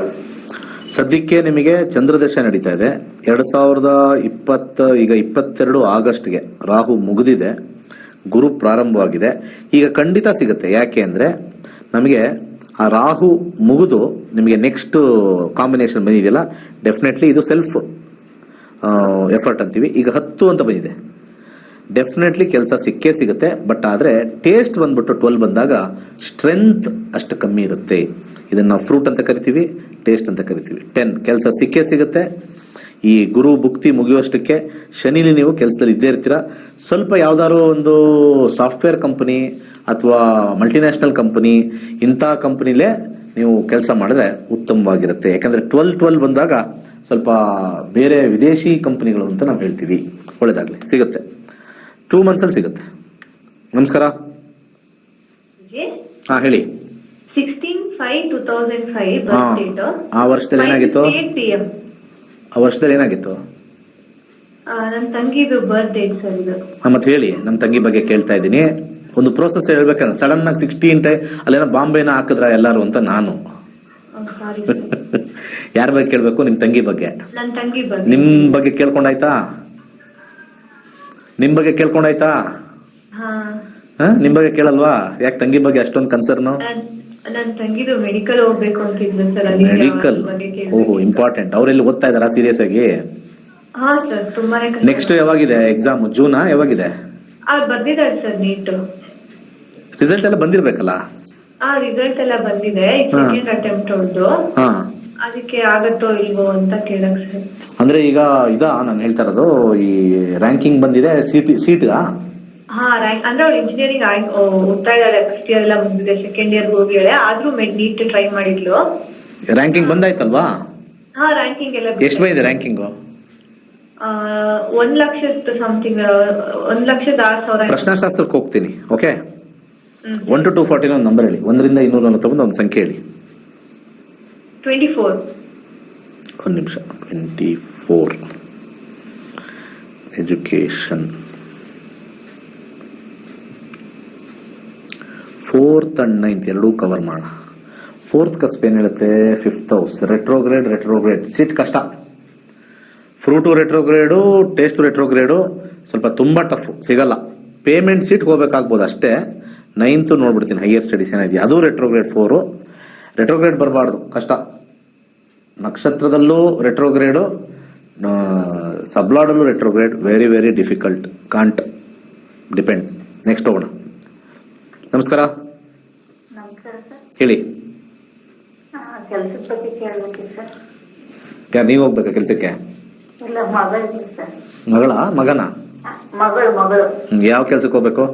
ಸದ್ಯಕ್ಕೆ ನಿಮಗೆ ಚಂದ್ರದಶ ನಡೀತಾ ಇದೆ. 2020 ಈಗ 22 ಆಗಸ್ಟ್ಗೆ ರಾಹು ಮುಗಿದಿದೆ, ಗುರು ಪ್ರಾರಂಭವಾಗಿದೆ. ಈಗ ಖಂಡಿತ ಸಿಗುತ್ತೆ. ಯಾಕೆ ಅಂದ್ರೆ ನಮಗೆ ಆ ರಾಹು ಮುಗಿದು ನಿಮಗೆ ನೆಕ್ಸ್ಟ್ ಕಾಂಬಿನೇಷನ್ ಬಂದಿದೆಯಲ್ಲ, ಡೆಫಿನೆಟ್ಲಿ ಇದು ಸೆಲ್ಫ್ ಎಫರ್ಟ್ ಅಂತೀವಿ. ಈಗ 10 ಅಂತ ಬಂದಿದೆ, ಡೆಫಿನೆಟ್ಲಿ ಕೆಲಸ ಸಿಕ್ಕೇ ಸಿಗುತ್ತೆ. ಬಟ್ ಆದ್ರೆ ಟೇಸ್ಟ್ ಬಂದ್ಬಿಟ್ಟು 12 ಬಂದಾಗ ಸ್ಟ್ರೆಂತ್ ಅಷ್ಟು ಕಮ್ಮಿ ಇರುತ್ತೆ. ಇದನ್ನ ನಾವು ಫ್ರೂಟ್ ಅಂತ ಕರಿತೀವಿ, ಟೇಸ್ಟ್ ಅಂತ ಕರಿತೀವಿ. 10 ಕೆಲಸ ಸಿಕ್ಕೇ ಸಿಗುತ್ತೆ. ಈ ಗುರು ಭುಕ್ತಿ ಮುಗಿಯುವಷ್ಟಕ್ಕೆ ಶನಿಲಿ ನೀವು ಕೆಲಸದಲ್ಲಿ ಇದ್ದೇ ಇರ್ತೀರಾ. ಸ್ವಲ್ಪ ಯಾವ್ದಾದ್ರು ಒಂದು ಸಾಫ್ಟ್ವೇರ್ ಕಂಪನಿ ಅಥವಾ ಮಲ್ಟಿನ್ಯಾಷನಲ್ ಕಂಪನಿ, ಇಂಥ ಕಂಪನಿಲೇ ನೀವು ಕೆಲಸ ಮಾಡಿದ್ರೆ ಉತ್ತಮವಾಗಿರುತ್ತೆ. ಯಾಕಂದ್ರೆ 12 ಬಂದಾಗ ಸ್ವಲ್ಪ ಬೇರೆ ವಿದೇಶಿ ಕಂಪನಿಗಳು ಅಂತ ನಾವು ಹೇಳ್ತೀವಿ. ಒಳ್ಳೇದಾಗ್ಲಿ, ಸಿಗುತ್ತೆ. 2 months ಅಲ್ಲಿ ಸಿಗುತ್ತೆ. ನಮಸ್ಕಾರ. ಹೇಳಿ. 16/5/2005 ಆ ವರ್ಷದಲ್ಲಿ ಏನಾಗಿತ್ತು? ನನ್ನ ತಂಗಿದು ಬರ್ತ್ ಡೇಟ್ ಸರ್ ಇದು. ಮತ್ತೆ ಹೇಳಿ. ನಮ್ಮ ತಂಗಿ ಬಗ್ಗೆ ಕೇಳ್ತಾ ಇದ್ದೀನಿ. ಒಂದು ಪ್ರೋಸೆಸ್ ಹೇಳ್ಬೇಕಂದ್ರೆ ಸಡನ್ ಆಗಿ 16 ಅಲ್ಲೇನೋ ಬಾಂಬೆನ ಹಾಕಿದ್ರ ಎಲ್ಲಾರು ಅಂತ ನಾನು. ಸಾರಿ ಯಾರ ಬಗ್ಗೆ ಕೇಳ್ಬೇಕು? ನಿಮ್ ತಂಗಿ ಬಗ್ಗೆ. ನನ್ನ ತಂಗಿ ಬಗ್ಗೆ. ನಿಮ್ ಬಗ್ಗೆ ಕೇಳ್ಕೊಂಡಾಯ್ತಾ? ನಿಮ್ ಬಗ್ಗೆ ಕೇಳ್ಕೊಂಡಾಯ್ತಾ? ನಿಮ್ ಬಗ್ಗೆ ಕೇಳಲ್ವಾ? ಯಾಕೆ ತಂಗಿ ಬಗ್ಗೆ ಅಷ್ಟೊಂದು ಕನ್ಸರ್ನು? ನನ್ನ ತಂಗಿದು ಮೆಡಿಕಲ್ ಹೋಗ್ಬೇಕು ಅಂತಿದ್ರು ಸರ್. ಮೆಡಿಕಲ್, ಓಹೋ ಇಂಪಾರ್ಟೆಂಟ್. ಅವರೆಲ್ಲಿ ಓದ್ತಾ ಇದಾರಾ ಸೀರಿಯಸ್ ಆಗಿ? ಹಾ ಸರ್, ತುಂಬಾನೇ. ನೆಕ್ಸ್ಟ್ ಯಾವಾಗಿದೆ ಎಕ್ಸಾಮ್? ಜೂನಾ? ಯಾವಾಗಿದೆ? ಬರ್ದಿದ್ದಾರೆ ಸರ್ ನೀಟ್ ರಿಸಲ್ಟ್ ಎಲ್ಲ ಬಂದಿರ್ಬೇಕಲ್ಲ? ರಿಸಲ್ಟ್ ಎಲ್ಲ ಬಂದಿದೆ. ಸೆಕೆಂಡ್ ಅಟೆಂಪ್ಟ್ ಅವ್ರದ್ದು. ಅದಕ್ಕೆ ಆಗತ್ತೋ ಇಲ್ವೋ ಅಂತ ಕೇಳಕ್ ಸರ್. ಅಂದ್ರೆ ಈಗ ನಾನು ಹೇಳ್ತಾ ಇರೋದು, ಈ ರ್ಯಾಂಕಿಂಗ್ ಬಂದಿದೆ, ಸೀಟ್ ರ್ಯಾಂಕ್ ಅಂದ್ರೆ ಅವ್ರು ಇಂಜಿನಿಯರಿಂಗ್ ಓದ್ತಾ ಇದಾರೆ. ಫಸ್ಟ್ ಇಯರ್ ಎಲ್ಲ ಮುಗಿದಿದೆ, ಸೆಕೆಂಡ್ ಇಯರ್ ಹೋಗಿಳೆ. ಆದ್ರೂ ನೀಟ್ ಟ್ರೈ ಮಾಡಿದ್ಲು. ರ್ಯಾಂಕಿಂಗ್ ಬಂದಾಯ್ತಲ್ವಾ? ರ್ಯಾಂಕಿಂಗ್ ಎಲ್ಲ ಎಷ್ಟು ಬಂದಿದೆ ರ್ಯಾಂಕಿಂಗ್? 1,00,000 ಸಮಥಿಂಗ್, 1,06,000. ಪ್ರಶ್ನಾಶಾಸ್ತ್ರಕ್ಕೆ ಹೋಗ್ತೀನಿ. ಓಕೆ, 1 to 240 ಒಂದು ನಂಬರ್ ಹೇಳಿ. 1 ರಿಂದ 200 ತಗೊಂಡು ಒಂದು ಸಂಖ್ಯೆ ಹೇಳಿ. 24. ಒಂದು ನಿಮಿಷ. 24. ಎಜುಕೇಶನ್ 4th and 9th ಎರಡೂ ಕವರ್ ಮಾಡೋಣ. 4th ಕಸ್ಪ್ ಏನ್ ಹೇಳುತ್ತೆ? 5th house. ರೆಟ್ರೋಗ್ರೇಡ್ ಸೀಟ್ ಕಷ್ಟ. ಫ್ರೂಟು ರೆಟ್ರೋಗ್ರೇಡು, ಟೇಸ್ಟ್ ರೆಟ್ರೋಗ್ರೇಡು ಸ್ವಲ್ಪ ತುಂಬಾ ಟಫ್, ಸಿಗಲ್ಲ. ಪೇಮೆಂಟ್ ಸೀಟ್ ಹೋಗ್ಬೇಕಾಗ್ಬೋದು ಅಷ್ಟೇ. 9th ನೋಡ್ಬಿಡ್ತೀನಿ, ಹೈಯರ್ ಸ್ಟಡೀಸ್ ಏನಾಯ್ತು ಅದು ರೆಟ್ರೋಗ್ರೇಡ್ 4. ರೆಟ್ರೋಗ್ರೇಡ್ ಬರಬಾರ್ದು, ಕಷ್ಟ. ನಕ್ಷತ್ರದಲ್ಲೂ ರೆಟ್ರೋಗ್ರೇಡು, ಸಬ್ಲಾಡಲ್ಲೂ retrograde, very very difficult. Can't depend. Next ಹೋಗೋಣ. ನಮಸ್ಕಾರ. ನಮಸ್ಕಾರ ಸರ್. ಹೇಳಿ. ಕೆಲಸದ ಬಗ್ಗೆ ಕೇಳಬೇಕಿತ್ತು ಸರ್. ಯಾರು, ನೀವು ಹೋಗ್ಬೇಕಾ ಕೆಲ್ಸಕ್ಕೆ? ಇಲ್ಲ, ಮಗಳಿಗೆ ಸರ್. ಮಗನ? ಮಗಳು. ಯಾವ ಕೆಲ್ಸಕ್ಕೆ ಹೋಗ್ಬೇಕು?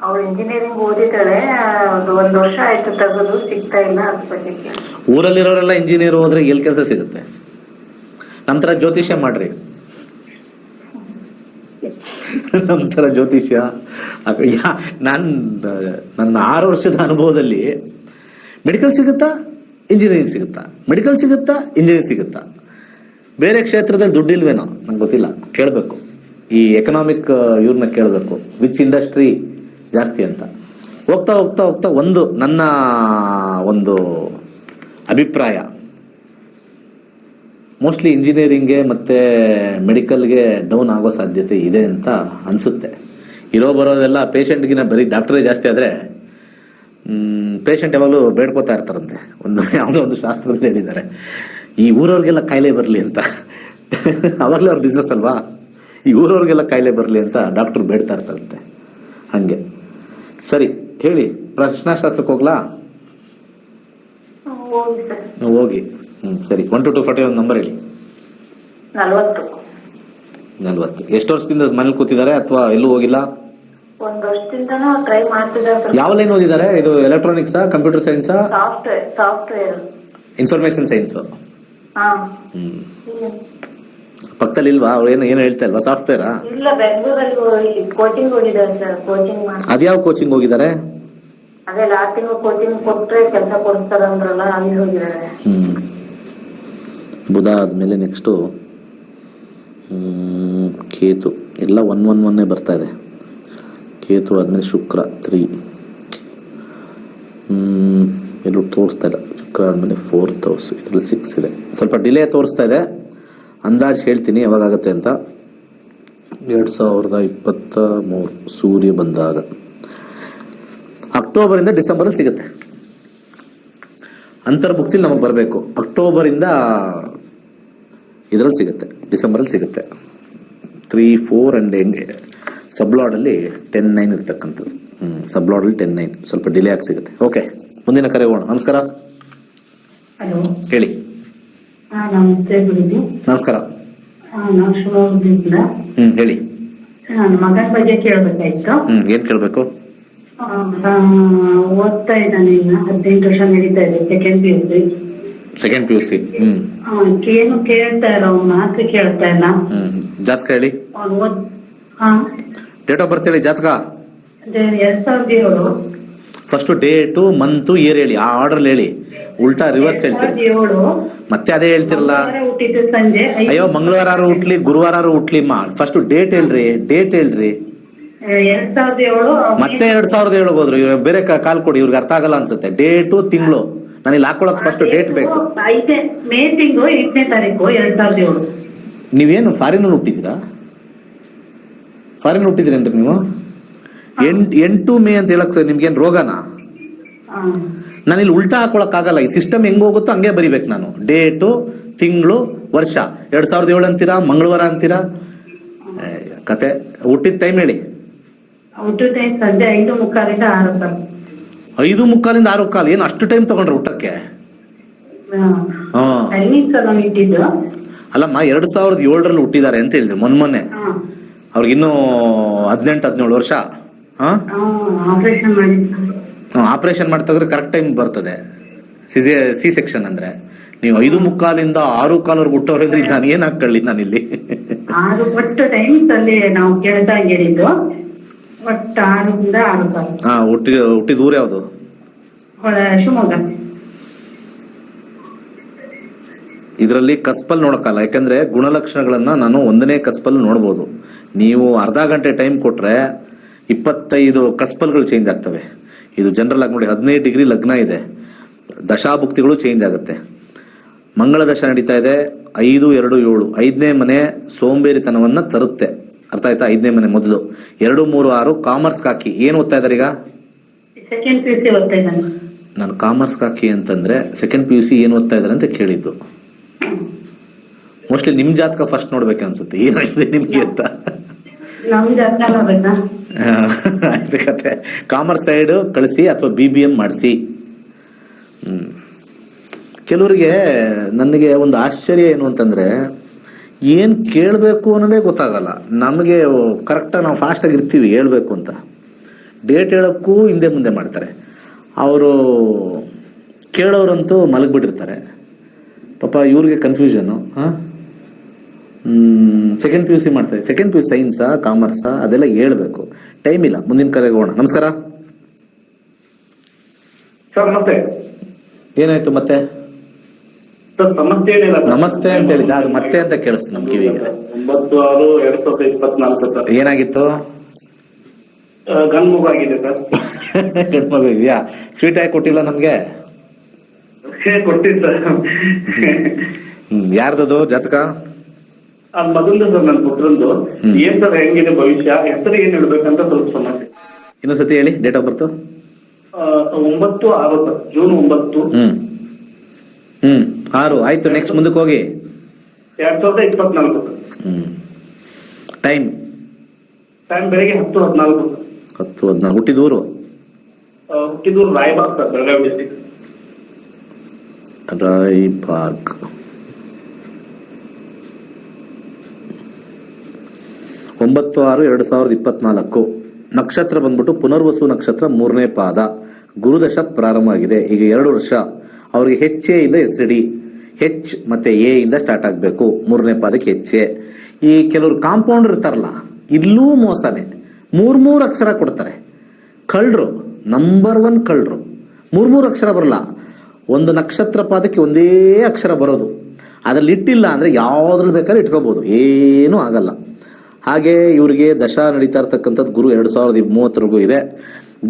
ಅವ್ರು ಇಂಜಿನಿಯರಿಂಗ್ ಓದಿದ್ದಾಳೆ. ಒಂದ್ ವರ್ಷ ಆಯ್ತು ತೆಗೆದು, ಸಿಗ್ತಾ ಇಲ್ಲ. ಅದ್ರ ಬಗ್ಗೆ ಊರಲ್ಲಿರೋರೆಲ್ಲ ಇಂಜಿನಿಯರ್ ಹೋದ್ರೆ ಎಲ್ಲಿ ಕೆಲಸ ಸಿಗುತ್ತೆ? ನಮ್ ತರ ಜ್ಯೋತಿಷ್ಯ ಮಾಡ್ರಿ. ನಮ್ ತರ ಜ್ಯೋತಿಷ್ಯ ನನ್ನ 6 ವರ್ಷದ ಅನುಭವದಲ್ಲಿ ಮೆಡಿಕಲ್ ಸಿಗುತ್ತಾ, ಇಂಜಿನಿಯರಿಂಗ್ ಸಿಗುತ್ತಾ, ಮೆಡಿಕಲ್ ಸಿಗುತ್ತಾ, ಇಂಜಿನಿಯರಿಂಗ್ ಸಿಗುತ್ತಾ? ಬೇರೆ ಕ್ಷೇತ್ರದಲ್ಲಿ ದುಡ್ಡಿಲ್ವೇನೋ ನಂಗೆ ಗೊತ್ತಿಲ್ಲ. ಕೇಳಬೇಕು, ಈ ಎಕನಾಮಿಕ್ ಇವ್ರನ್ನ ಕೇಳಬೇಕು, ವಿಚ್ ಇಂಡಸ್ಟ್ರಿ ಜಾಸ್ತಿ ಅಂತ. ಹೋಗ್ತಾ ಹೋಗ್ತಾ ಹೋಗ್ತಾ ನನ್ನ ಒಂದು ಅಭಿಪ್ರಾಯ, ಮೋಸ್ಟ್ಲಿ ಇಂಜಿನಿಯರಿಂಗ್ಗೆ ಮತ್ತೆ ಮೆಡಿಕಲ್ಗೆ ಡೌನ್ ಆಗೋ ಸಾಧ್ಯತೆ ಇದೆ ಅಂತ ಅನ್ಸುತ್ತೆ. ಬರೋದೆಲ್ಲ ಪೇಷಂಟ್ಗಿನ ಬರೀ ಡಾಕ್ಟರೇ ಜಾಸ್ತಿ ಆದ್ರೆ ಪೇಷಂಟ್ ಯಾವಾಗಲೂ ಬೇಡ್ಕೋತಾ ಇರ್ತಾರಂತೆ. ಯಾವುದೋ ಒಂದು ಶಾಸ್ತ್ರದಲ್ಲಿ ಹೇಳಿದ್ದಾರೆ, ಈ ಊರವ್ರಿಗೆಲ್ಲ ಕಾಯಿಲೆ ಬರಲಿ ಅಂತ. ಅವಾಗಲೇ ಅವ್ರ ಬಿಸ್ನೆಸ್ ಅಲ್ವಾ, ಈ ಊರವ್ರಿಗೆಲ್ಲ ಕಾಯಿಲೆ ಬರಲಿ ಅಂತ ಡಾಕ್ಟರ್ ಬೇಡ್ತಾ ಇರ್ತಾರಂತೆ. ಹಂಗೆ. ಸರಿ, ಹೇಳಿ. ಪ್ರಶ್ನಾಶಾಸ್ತ್ರಕ್ಕೆ ಹೋಗ್ಲಾ? ಹೋಗಿ. ಸರಿ, 1 to 240 ಒಂದು ನಂಬರ್ ಹೇಳಿ. 40. ಎಷ್ಟು ವರ್ಷದಿಂದ ಮನೇಲಿ ಕೂತಿದ್ದಾರೆ ಅಥವಾ ಎಲ್ಲೂ ಹೋಗಿಲ್ಲ? ಒಂದ್ ವರ್ಷದಿಂದನೂ ಟ್ರೈ ಮಾಡ್ತಿದ್ದಾರೆ. ಯಾವ ಲೈನ್ ಓದಿದ್ದಾರೆ? ಇದು ಎಲೆಕ್ಟ್ರಾನಿಕ್ಸಾ, ಕಂಪ್ಯೂಟರ್ ಸೈನ್ಸಾ, ಸಾಫ್ಟ್ವೇರ್, ಇನ್ಫಾರ್ಮೇಶನ್ ಸೈನ್ಸ್? ಪಕ್ಕದಲ್ಲಿ ಇಲ್ವಾ? ಅವ್ರು ಏನು ಹೇಳ್ತಾ ಇಲ್ವಾ? ಸಾಫ್ಟ್ವೇರಾ? ಇಲ್ಲ, ಬೆಂಗಳೂರಲ್ಲಿ ಕೋಚಿಂಗ್ ಹೋಗಿದ್ದಾರೆ ಸರ್. ಕೋಚಿಂಗ್ ಅದ್ಯಾವ ಕೋಚಿಂಗ್ ಹೋಗಿದ್ದಾರೆ? ಅದೇ 6 ತಿಂಗಳು ಕೋಚಿಂಗ್ ಕೊಟ್ರೆ ಕೆಲಸ ಕೊಡ್ತಾರ ಅಂದ್ರಲ್ಲ, ಅಲ್ಲಿ ಹೋಗಿದ್ದಾರೆ. ಬುಧ ಆದ್ಮೇಲೆ ನೆಕ್ಸ್ಟ್ ಕೇತು. ಎಲ್ಲ 1 ಬರ್ತಾ ಇದೆ. ಕೇತು ಆದ್ಮೇಲೆ ಶುಕ್ರ 3. ಎಲ್ಲೂ ತೋರಿಸ್ತಾ ಇಲ್ಲ. ಶುಕ್ರ ಆದ್ಮೇಲೆ 4th ಹೌಸ್, ಇದ್ರಲ್ಲಿ 6 ಇದೆ. ಸ್ವಲ್ಪ ಡಿಲೇ ತೋರಿಸ್ತಾ ಇದೆ. ಅಂದಾಜು ಹೇಳ್ತೀನಿ ಯಾವಾಗತ್ತೆ ಅಂತ. 2023 ಸೂರ್ಯ ಬಂದಾಗ ಅಕ್ಟೋಬರ್ ಇಂದ ಡಿಸೆಂಬರ್ ಅಲ್ಲಿ ಸಿಗುತ್ತೆ. ಅಂತರ್ಭುಕ್ತಿ ನಮಗೆ ಬರಬೇಕು. ಅಕ್ಟೋಬರ್ ಇಂದ ಇದರಲ್ಲಿ ಸಿಗುತ್ತೆ, ಡಿಸೆಂಬರ್ ಅಲ್ಲಿ ಸಿಗುತ್ತೆ. 3, 4 ಅಂಡ್ ಸಬ್ಲಾಡ್ ಅಲ್ಲಿ 10-9 ಇರ್ತಕ್ಕಂಥದ್ದು. ಸಬ್ಲಾಡ್ ಅಲ್ಲಿ 10-9 ಸ್ವಲ್ಪ ಡಿಲೇ ಆಗಿ ಸಿಗುತ್ತೆ. ಓಕೆ, ಮುಂದಿನ ಕರೆ ಹೋಗೋಣ. ನಮಸ್ಕಾರ. ಹಲೋ, ಹೇಳಿ. ನಮಸ್ತೆ ಗುರುಜಿ. ನಮಸ್ಕಾರ. ನಾವು ಶಿವಮೊಗ್ಗದಿಂದ. ಹೇಳಿ. ನನ್ನ ಮಗನ ಬಗ್ಗೆ ಕೇಳಬೇಕಾಯ್ತು. ಏನ್ ಕೇಳ್ಬೇಕು? ಓದ್ತಾ ಇದ್ದಾನೆ, ಇನ್ನ 18 ವರ್ಷ ನಡೀತಾ ಇದೆ. Second P U C. ಏನು ಕೇಳ್ತಾ ಇಲ್ಲ, ಅವ್ನ ಮಾತ್ರ ಕೇಳ್ತಾ ಇಲ್ಲ. ಜಾತಕ ಹೇಳಿ. ಡೇಟ್ ಆಫ್ ಬರ್ತ್ ಹೇಳಿ. ಜಾತಕ 2007. ಫಸ್ಟ್ ಡೇಟು, ಮಂತು, ಇಯರ್ ಹೇಳಿ. ಆ ಆರ್ಡರ್ ಹೇಳಿ, ಉಲ್ಟಾ ರಿವರ್ಸ್ ಹೇಳ್ತೀರಿ. 2007. ಮತ್ತೆ ಅದೇ ಹೇಳ್ತಿರಲ್ಲ. ಹುಟ್ಟಿದ್ದು ಸಂಜೆ. ಅಯ್ಯೋ, ಮಂಗಳವಾರ ಹುಟ್ಲಿ, ಗುರುವಾರ ಹುಟ್ಲಿ. ಫಸ್ಟ್ ಡೇಟ್ ಹೇಳ್ರಿ. 2007. ಮತ್ತೆ 2007 ಹೋದ್ರು. ಇವ್ರು ಬೇರೆ ಕಾಲ್ ಕೊಡಿ, ಇವ್ರಿಗೆ ಅರ್ಥ ಆಗಲ್ಲ ಅನ್ಸುತ್ತೆ. ಡೇಟು, ತಿಂಗಳು ನನಗೆ ಹಾಕೊಳಕ್ ಫಸ್ಟ್ ಡೇಟ್ ಬೇಕು. ಮೇ ತಿಂಗಳು 8ನೇ ತಾರೀಕು 2007. ನೀವೇನು ಫಾರಿನಲ್ಲಿ ಹುಟ್ಟಿದ್ದೀರಾ? ಫಾರಿನ್ ಹುಟ್ಟಿದ್ರೇನ್ರಿ ನೀವು? 8 ಮೇ ಅಂತ ಹೇಳಕ್ ನಿಮ್ಗೇನ್ ರೋಗನಾ? ನಾನು ಇಲ್ಲಿ ಉಲ್ಟಾ ಹಾಕೊಳಕ್ ಆಗಲ್ಲ. ಈ ಸಿಸ್ಟಮ್ ಹೆಂಗ್ ಹೋಗುತ್ತೋ ಹಂಗೆ ಬರಿಬೇಕು ನಾನು. ಡೇಟು, ತಿಂಗಳು, ವರ್ಷ. 2007 ಅಂತೀರಾ, ಮಂಗಳವಾರ ಅಂತೀರಾ, ಕತೆ. ಹುಟ್ಟಿದ ಟೈಮ್ ಹೇಳಿ. ಹುಟ್ಟಿದ ಟೈಮ್ ಸಂಜೆ 5:45 6. 5:45 6 ಏನು ಅಷ್ಟು ಟೈಮ್ ತಗೊಂಡ್ರೆ ಊಟಕ್ಕೆ? ಟೈಮಿಂಗ್ಸ್ ನಾವು ಇಟ್ಟಿದ್ದು. ಅಲ್ಲಮ್ಮ, 2007 ಹುಟ್ಟಿದ್ದಾರೆ ಅಂತ ಹೇಳಿದ್ರು ಮೊನ್ನೆ. ಅವ್ರಿಗಿನ್ನೂ 18-17 ವರ್ಷ. ಆಪರೇಷನ್ ಮಾಡಿದ್ದು. ಆಪರೇಷನ್ ಮಾಡ್ತಾದ್ರೆ ಕರೆಕ್ಟ್ ಟೈಮ್ ಬರ್ತದೆ. ಸಿ ಸೆಕ್ಷನ್ ಅಂದ್ರೆ ನೀವು 5:45 6 ಹುಟ್ಟೋರಂದ್ರೆ ಇಲ್ಲಿ ನಾನು ಏನ್ ಹಾಕೊಳ್ಳಿ ನಾನಿಲ್ಲಿ. ಅದು ಒಟ್ಟು ಟೈಮಿಂಗ್ಸ್ ಅಲ್ಲಿ ನಾವು ಕೆಲಸ ಹೇಳಿದ್ದು. ಒಟ್ಟು 6ರಿಂದ 6. ಹುಟ್ಟಿದ ಊರು ಯಾವ್ದು? ಶಿವಮೊಗ್ಗ. ಇದರಲ್ಲಿ ಕಸ್ಪಲ್ ನೋಡಕ್ಕಲ್ಲ, ಯಾಕಂದ್ರೆ ಗುಣಲಕ್ಷಣಗಳನ್ನ ನಾನು 1ನೇ ಕಸ್ಪಲ್ ನೋಡ್ಬೋದು. ನೀವು ಅರ್ಧ ಗಂಟೆ ಟೈಮ್ ಕೊಟ್ರೆ 25 ಕಸ್ಪಲ್ಗಳು ಚೇಂಜ್ ಆಗ್ತವೆ. ಇದು ಜನರಲ್ ಆಗಿ ನೋಡಿ 15 ಡಿಗ್ರಿ ಲಗ್ನ ಇದೆ, ದಶಾಭುಕ್ತಿಗಳು ಚೇಂಜ್ ಆಗುತ್ತೆ. ಮಂಗಳ ದಶ ನಡೀತಾ ಇದೆ 5-2-7. 5ನೇ ಮನೆ ಸೋಂಬೇರಿತನವನ್ನ ತರುತ್ತೆ, ಅರ್ಥ ಆಯ್ತಾ? 5ನೇ ಮನೆ ಮೊದಲು. 2-3-6 ಕಾಮರ್ಸ್ ಹಾಕಿ. ಏನು ಓದ್ತಾ ಇದಾರೆ ಈಗ? ಸೆಕೆಂಡ್ PUC ಓದ್ತಾ ಇದ್ದಾನೆ. ನಾನು ಕಾಮರ್ಸ್ ಹಾಕಿ ಅಂತಂದ್ರೆ ಸೆಕೆಂಡ್ PUC ಏನು ಓದ್ತಾ ಇದಾರೆ ಅಂತ ಕೇಳಿದ್ದು. ಮೋಸ್ಟ್ಲಿ ನಿಮ್ ಜಾತಕ ಫಸ್ಟ್ ನೋಡ್ಬೇಕು ಅನ್ಸುತ್ತೆ, ಏನಾಗಿದೆ ನಿಮ್ಗೆ ಅಂತ. ನಮ್ ಜಾತಕ ನೋಡ್ಬೇಕಾ? ಆಯ್ತು, ಕಾಮರ್ಸ್ ಸೈಡ್ ಕಳಿಸಿ ಅಥವಾ BBM ಮಾಡಿಸಿ. ಕೆಲವರಿಗೆ ನನಗೆ ಒಂದು ಆಶ್ಚರ್ಯ ಏನು ಅಂತಂದ್ರೆ, ಏನ್ ಕೇಳಬೇಕು ಅನ್ನೋದೇ ಗೊತ್ತಾಗಲ್ಲ ನಮಗೆ. ಕರೆಕ್ಟ್ ನಾವು ಫಾಸ್ಟ್ ಆಗಿ ಇರ್ತೀವಿ ಹೇಳ್ಬೇಕು ಅಂತ, ಡೇಟ್ ಹೇಳಕ್ಕೂ ಹಿಂದೆ ಮುಂದೆ ಮಾಡ್ತಾರೆ. ಅವರು ಕೇಳೋರಂತೂ ಮಲಗ್ಬಿಟ್ಟಿರ್ತಾರೆ ಪಾಪ. ಇವ್ರಿಗೆ ಕನ್ಫ್ಯೂಷನ್. ಸೆಕೆಂಡ್ PUC ಮಾಡ್ತಾರೆ. ಸೆಕೆಂಡ್ PUC ಸೈನ್ಸಾ ಕಾಮರ್ಸಾ ಅದೆಲ್ಲ ಹೇಳ್ಬೇಕು, ಟೈಮ್ ಇಲ್ಲ. ಮುಂದಿನ ಕರೆಗೆ ಹೋಗೋಣ. ನಮಸ್ಕಾರ ಸರ್. ಮತ್ತೆ ಏನಾಯ್ತು? ಮತ್ತೆ ನಮಸ್ತೆ ಅಂತ ಹೇಳಿದ, ಅದು ಮತ್ತೆ ಅಂತ ಕೇಳಿಸ್ತು ನಮ್ ಕಿವಿಗೆ. 9/6/2024 ಏನಾಗಿತ್ತು? ಗಂಡು ಮಗು ಆಗಿದೆ ಸರ್. ಗಂಡು ಮಗು ಇದೆಯಾ? ಸ್ವೀಟ್ ಆಗಿ ಕೊಟ್ಟಿಲ್ಲ ನಮ್ಗೆ? ಕೊಟ್ಟಿದ್ದ ಸರ್. ಯಾರ್ದದು ಜಾತಕ? ಅದ್ ಮಗಂದು ಸರ್, ನನ್ ಪುತ್ರಂದು. ಏನ್ ಸರ್ ಹೆಂಗಿದೆ ಭವಿಷ್ಯ, ಹೆಸರು ಏನ್ ಹೇಳ್ಬೇಕಂತ ಸ್ವಲ್ಪ ಸಮಸ್ಯೆ. ಇನ್ನೊಂದ್ಸತಿ ಹೇಳಿ date of birth. 9/6 sir, June 9. 6 ಆಯ್ತು. ನೆಕ್ಸ್ಟ್ ಮುಂದಕ್ಕೆ ಹೋಗಿ. 2024 ಸರ್. ಟೈಮ್ ಬೆಳಿಗ್ಗೆ 10:14. 10-14. ಹುಟ್ಟಿದೂರು ರಾಯಬಾಗ್ ಸರ್, ಬೆಳಗಾವಿ ಡಿಸ್ಟಿಕ್. ರಾಯಬಾಗ್. ಒಂಬತ್ತು 6/2024. ನಕ್ಷತ್ರ ಬಂದ್ಬಿಟ್ಟು ಪುನರ್ವಸು ನಕ್ಷತ್ರ 3ನೇ ಪಾದ. ಗುರುದಶ ಪ್ರಾರಂಭ ಆಗಿದೆ. ಈಗ 2 ವರ್ಷ ಅವ್ರಿಗೆ HA ಇಂದ SD, H ಮತ್ತೆ A ಇಂದ ಸ್ಟಾರ್ಟ್ ಆಗ್ಬೇಕು. 3ನೇ ಪಾದಕ್ಕೆ HA. ಈ ಕೆಲವರು ಕಾಂಪೌಂಡರ್ ಇರ್ತಾರಲ್ಲ, ಇಲ್ಲೂ ಮೋಸನೆ. 3 ಅಕ್ಷರ ಕೊಡ್ತಾರೆ. ಕಳ್ಳರು, ನಂಬರ್ 1 ಕಳ್ಳರು. 3 ಅಕ್ಷರ ಬರಲ್ಲ. ಒಂದು ನಕ್ಷತ್ರ ಪಾದಕ್ಕೆ ಒಂದೇ ಅಕ್ಷರ ಬರೋದು. ಅದ್ರಲ್ಲಿ ಇಟ್ಟಿಲ್ಲ ಅಂದ್ರೆ ಯಾವ್ದ್ರಲ್ಲಿ ಬೇಕಾದ್ರೆ ಇಟ್ಕೋಬಹುದು, ಏನೂ ಆಗಲ್ಲ. ಹಾಗೆ ಇವರಿಗೆ ದಶಾ ನಡೀತಾ ಇರ್ತಕ್ಕಂಥದ್ದು ಗುರು 2030 ಇದೆ.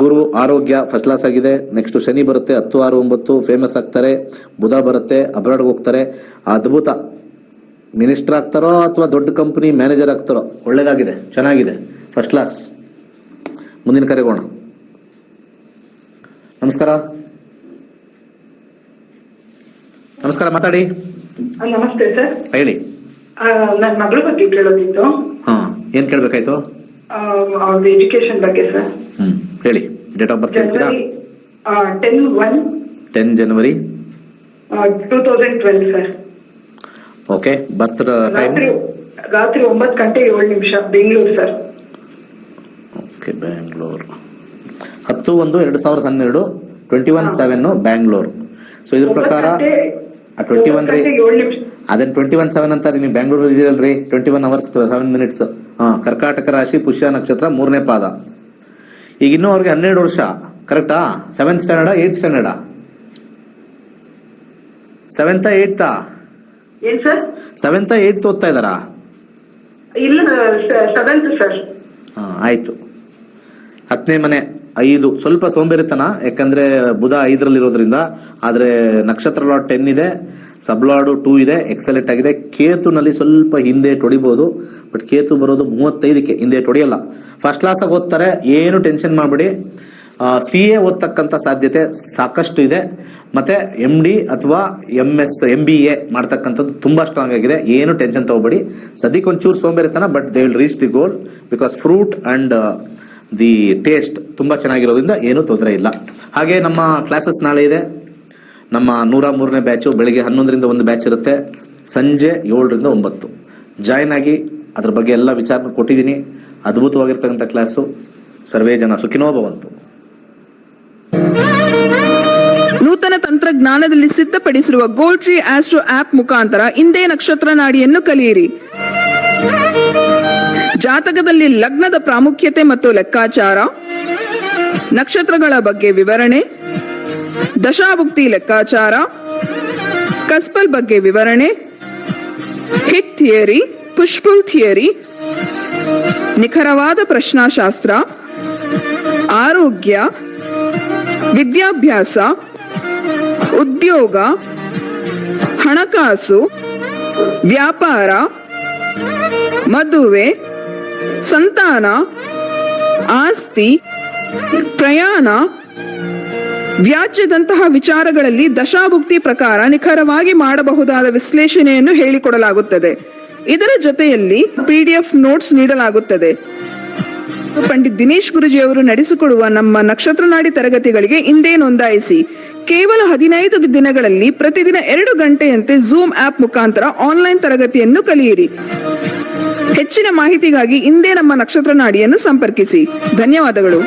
ಗುರು ಆರೋಗ್ಯ ಫಸ್ಟ್ ಕ್ಲಾಸ್ ಆಗಿದೆ. ನೆಕ್ಸ್ಟ್ ಶನಿ ಬರುತ್ತೆ 10-6-9, ಫೇಮಸ್ ಆಗ್ತಾರೆ. ಬುಧ ಬರುತ್ತೆ, ಅಬ್ರಾಡ್ಗೆ ಹೋಗ್ತಾರೆ. ಅದ್ಭುತ. ಮಿನಿಸ್ಟರ್ ಆಗ್ತಾರೋ ಅಥವಾ ದೊಡ್ಡ ಕಂಪನಿ ಮ್ಯಾನೇಜರ್ ಆಗ್ತಾರೋ, ಒಳ್ಳೇದಾಗಿದೆ, ಚೆನ್ನಾಗಿದೆ, ಫಸ್ಟ್ ಕ್ಲಾಸ್. ಮುಂದಿನ ಕರೆಗೋಣ. ನಮಸ್ಕಾರ. ನಮಸ್ಕಾರ, ಮಾತಾಡಿ. ನಮಸ್ತೆ ಸರ್. ಹೇಳಿ. ನನ್ನ ಮಗಳ ಬಗ್ಗೆ ಕೇಳೋದಿತ್ತು. ಏನ್ ಕೇಳ್ಬೇಕಾಯ್ತು? ಅವ್ರದ್ದು ಎಜುಕೇಶನ್ ಬಗ್ಗೆ ಸರ್. ಹೇಳಿ. ಡೇಟ್ ಆಫ್ ಬರ್ತ್ ಹೇಳ್ತೀರಾ? 10 ಜನವರಿ 2012 ಸರ್. ಓಕೆ. ಬರ್ತ್ ಟೈಮ್? ರಾತ್ರಿ 9:07 Bengaluru sir. Okay, Bangalore. 10/1/2012, 21/7 Bangalore. So ಇದ್ರ ಪ್ರಕಾರ 21 ರೀ, ಅದನ್ನ 21/7 ಅಂತಾರೆ. ನೀವು ಬ್ಯಾಂಗ್ಳೂರ್ ಇದೀರಲ್ರಿ, 21 hours 7 minutes. ಕರ್ಕಾಟಕ ರಾಶಿ, ಪುಷ್ಯ ನಕ್ಷತ್ರ, 3ನೇ ಪಾದ. ಈಗ ಇನ್ನೂ ಅವ್ರಿಗೆ 12 ವರ್ಷ, ಕರೆಕ್ಟಾ? 7th ಸ್ಟ್ಯಾಂಡರ್ಡಾ 8th ಸ್ಟ್ಯಾಂಡರ್ಡಾ? 7th 8th? ಏನ್ ಸರ್? 7th 8th ಓದ್ತಾ ಇದಾರಾ? ಇಲ್ಲ, 7th ಸರ್. ಆಯ್ತು. 10ನೇ ಮನೆ 5 ಸ್ವಲ್ಪ ಸೋಂಬೇರಿತನ, ಯಾಕಂದ್ರೆ ಬುಧ 5ರಲ್ಲಿರೋದ್ರಿಂದ. ಆದ್ರೆ ನಕ್ಷತ್ರ ಲಾರ್ಡ್ 10 ಇದೆ, ಸಬ್ ಲಾರ್ಡ್ 2 ಇದೆ, ಎಕ್ಸಲೆಂಟ್ ಆಗಿದೆ. ಕೇತುನಲ್ಲಿ ಸ್ವಲ್ಪ ಹಿಂದೆ ತೊಡಿಬಹುದು, ಬಟ್ ಕೇತು ಬರೋದು 35ಕ್ಕೆ, ಹಿಂದೆ ತೊಡಿಯಲ್ಲ. ಫಸ್ಟ್ ಕ್ಲಾಸ್ ಆಗಿ ಓದ್ತಾರೆ, ಏನು ಟೆನ್ಷನ್ ಮಾಡಬೇಡಿ. CA ಓದ್ತಕ್ಕಂತ ಸಾಧ್ಯತೆ ಸಾಕಷ್ಟು ಇದೆ. ಮತ್ತೆ MD ಅಥವಾ MS MBA ಮಾಡ್ತಕ್ಕಂಥದ್ದು ತುಂಬಾ ಸ್ಟ್ರಾಂಗ್ ಆಗಿದೆ. ಏನು ಟೆನ್ಷನ್ ತಗೋಬೇಡಿ. ಸದ್ಯಕ್ಕೆ ಒಂಚೂರು ಸೋಂಬೇರಿತನ, but they will reach the goal because fruit and the taste ತುಂಬಾ ಚೆನ್ನಾಗಿರೋದ್ರಿಂದ ಏನು ತೊಂದರೆ ಇಲ್ಲ. ಹಾಗೆ ನಮ್ಮ ಕ್ಲಾಸಸ್ ನಾಳೆ ಇದೆ. ನಮ್ಮ 103ನೇ ಬ್ಯಾಚು ಬೆಳಿಗ್ಗೆ 11ರಿಂದ 1 ಬ್ಯಾಚ್ ಇರುತ್ತೆ, ಸಂಜೆ 7ರಿಂದ 9 ಜಾಯ್ನ್ ಆಗಿ. ಅದ್ರ ಬಗ್ಗೆ ಎಲ್ಲ ವಿಚಾರ ಕೊಟ್ಟಿದ್ದೀನಿ. ಅದ್ಭುತವಾಗಿರ್ತಕ್ಕಂಥ ಕ್ಲಾಸು. ಸರ್ವೇ ಜನ ಸುಖಿನೋ ಭವಂತು. ನೂತನ ತಂತ್ರಜ್ಞಾನದಲ್ಲಿ ಸಿದ್ಧಪಡಿಸಿರುವ ಗೋಲ್ಡ್ ಟ್ರೀ ಆಸ್ಟ್ರೋ ಆಪ್ ಮುಖಾಂತರ ಇಂದೇ ನಕ್ಷತ್ರ ನಾಡಿಯನ್ನು ಕಲಿಯಿರಿ. ಜಾತಕದಲ್ಲಿ ಲಗ್ನದ ಪ್ರಾಮುಖ್ಯತೆ ಮತ್ತು ಲೆಕ್ಕಾಚಾರ, ನಕ್ಷತ್ರಗಳ ಬಗ್ಗೆ ವಿವರಣೆ, ದಶಾಭುಕ್ತಿ ಲೆಕ್ಕಾಚಾರ, ಕಸ್ಪಲ್ ಬಗ್ಗೆ ವಿವರಣೆ, ಹಿಟ್ ಥಿಯರಿ, ಪುಷ್ಪುಲ್ ಥಿಯರಿ, ನಿಖರವಾದ ಪ್ರಶ್ನಾಶಾಸ್ತ್ರ, ಆರೋಗ್ಯ, ವಿದ್ಯಾಭ್ಯಾಸ, ಉದ್ಯೋಗ, ಹಣಕಾಸು, ವ್ಯಾಪಾರ, ಮದುವೆ, ಸಂತಾನ, ಆಸ್ತಿ, ಪ್ರಯಾಣ, ವ್ಯಾಜ್ಯದಂತಹ ವಿಚಾರಗಳಲ್ಲಿ ದಶಾಭುಕ್ತಿ ಪ್ರಕಾರ ನಿಖರವಾಗಿ ಮಾಡಬಹುದಾದ ವಿಶ್ಲೇಷಣೆಯನ್ನು ಹೇಳಿಕೊಡಲಾಗುತ್ತದೆ. ಇದರ ಜೊತೆಯಲ್ಲಿ PDF ನೋಟ್ಸ್ ನೀಡಲಾಗುತ್ತದೆ. ಪಂಡಿತ್ ದಿನೇಶ್ ಗುರುಜಿ ಅವರು ನಡೆಸಿಕೊಡುವ ನಮ್ಮ ನಕ್ಷತ್ರ ನಾಡಿ ತರಗತಿಗಳಿಗೆ ಇಂದೇ ನೋಂದಾಯಿಸಿ. ಕೇವಲ 15 ದಿನಗಳಲ್ಲಿ ಪ್ರತಿದಿನ 2 ಗಂಟೆಯಂತೆ ಝೂಮ್ ಆಪ್ ಮುಖಾಂತರ ಆನ್ಲೈನ್ ತರಗತಿಯನ್ನು ಕಲಿಯಿರಿ. ಹೆಚ್ಚಿನ ಮಾಹಿತಿಗಾಗಿ ಇಂದೇ ನಮ್ಮ ನಕ್ಷತ್ರ ನಾಡಿಯನ್ನು ಸಂಪರ್ಕಿಸಿ. ಧನ್ಯವಾದಗಳು.